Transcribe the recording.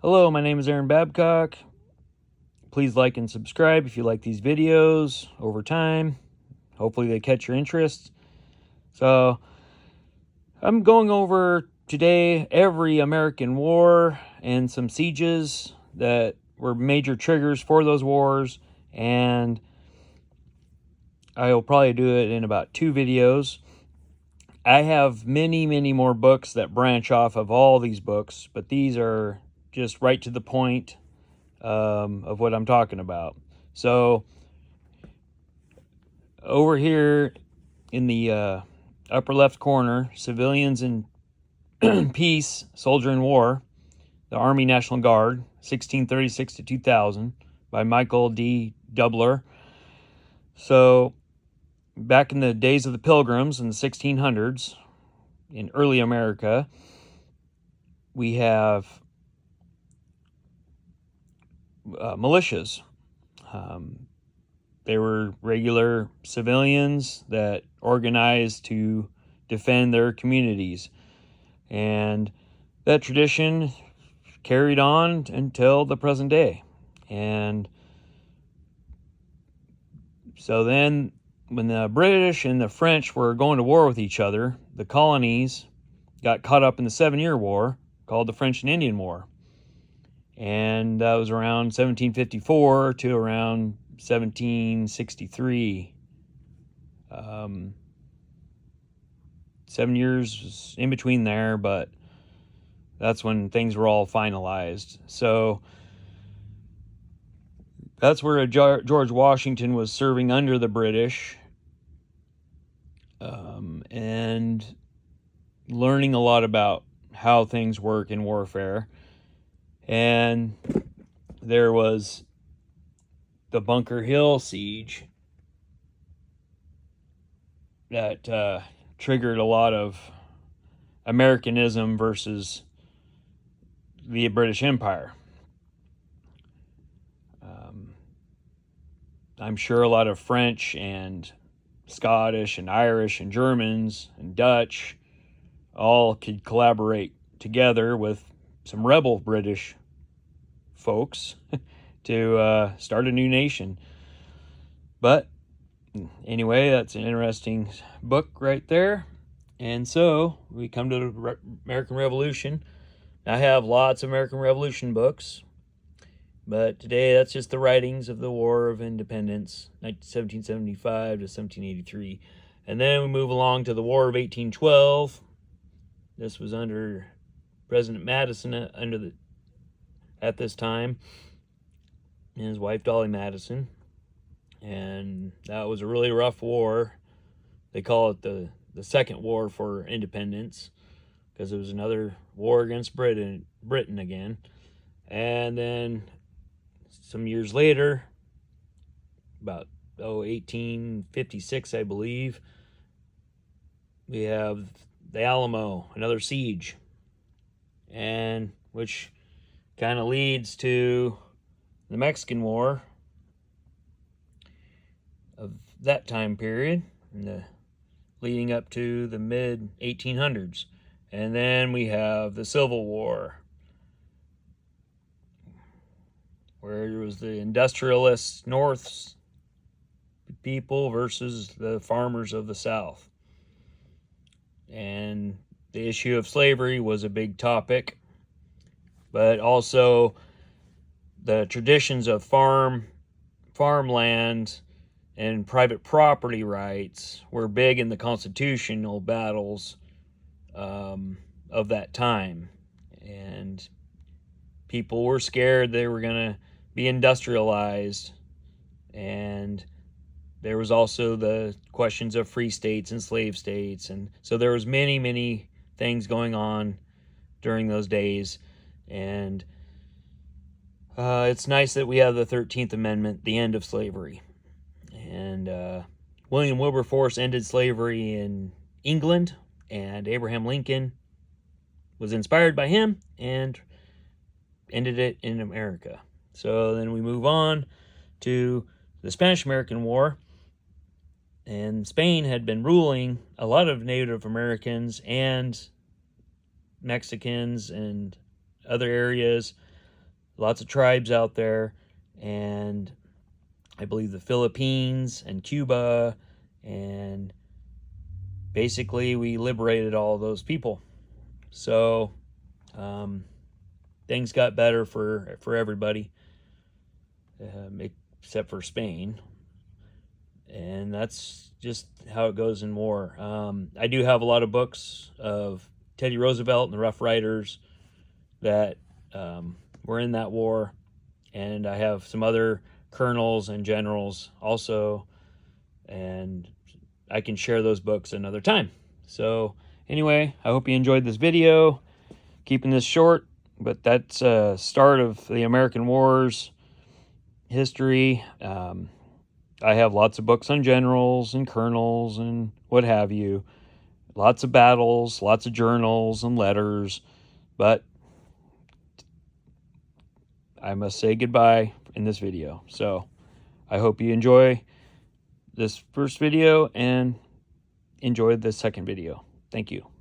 Hello, my name is Aaron Babcock. Please like and subscribe if you like these videos over time. Hopefully they catch your interest. So, I'm going over today every American war and some sieges that were major triggers for those wars, and I will probably do it in about 2 videos. I have many more books that branch off of all these books, but these are just right to the point of what I'm talking about. So over here in the upper left corner, Civilians in Peace, Soldier in War, the Army National Guard, 1636 to 2000, by Michael D. Doubler. So back in the days of the Pilgrims in the 1600s, in early America, we have militias. They were regular civilians that organized to defend their communities. And that tradition carried on until the present day. And so then, when the British and the French were going to war with each other, the colonies got caught up in the 7-Year War, called the French and Indian War. And that was around 1754 to around 1763. 7 years was in between there, but that's when things were all finalized. So that's where George Washington was serving under the British, and learning a lot about how things work in warfare. And there was the Bunker Hill siege that triggered a lot of Americanism versus the British Empire. I'm sure a lot of French and Scottish and Irish and Germans and Dutch all could collaborate together with some rebel British folks to start a new nation. But anyway, that's an interesting book right there. And so we come to the American Revolution. I have lots of American Revolution books, but today that's just the writings of the War of Independence, 1775 to 1783. And then we move along to the War of 1812. This was under President Madison at this time, and his wife Dolly Madison. And that was a really rough war. They call it the Second War for Independence, because it was another war against Britain again. And then some years later, about 1856, I believe, we have the Alamo, another siege, and which kind of leads to the Mexican War of that time period, leading up to the mid-1800s. And then we have the Civil War, where it was the industrialists North's people versus the farmers of the South. And the issue of slavery was a big topic, but also the traditions of farmland and private property rights were big in the constitutional battles of that time. And people were scared they were going to be industrialized. And there was also the questions of free states and slave states. And so there was many things going on during those days. And it's nice that we have the 13th Amendment, the end of slavery. And William Wilberforce ended slavery in England, and Abraham Lincoln was inspired by him and ended it in America. So then we move on to the Spanish-American War, and Spain had been ruling a lot of Native Americans and Mexicans and other areas lots of tribes out there, and I believe the Philippines and Cuba, and basically we liberated all those people. So things got better for everybody, except for Spain. And that's just how it goes in war. I do have a lot of books of Teddy Roosevelt and the Rough Riders that were in that war, and I have some other colonels and generals also, and I can share those books another time. So anyway, I hope you enjoyed this video. Keeping this short, but that's a start of the American Wars history. I have lots of books on generals and colonels and what have you. Lots of battles, lots of journals and letters, but I must say goodbye in this video. So I hope you enjoy this first video and enjoy the second video. Thank you.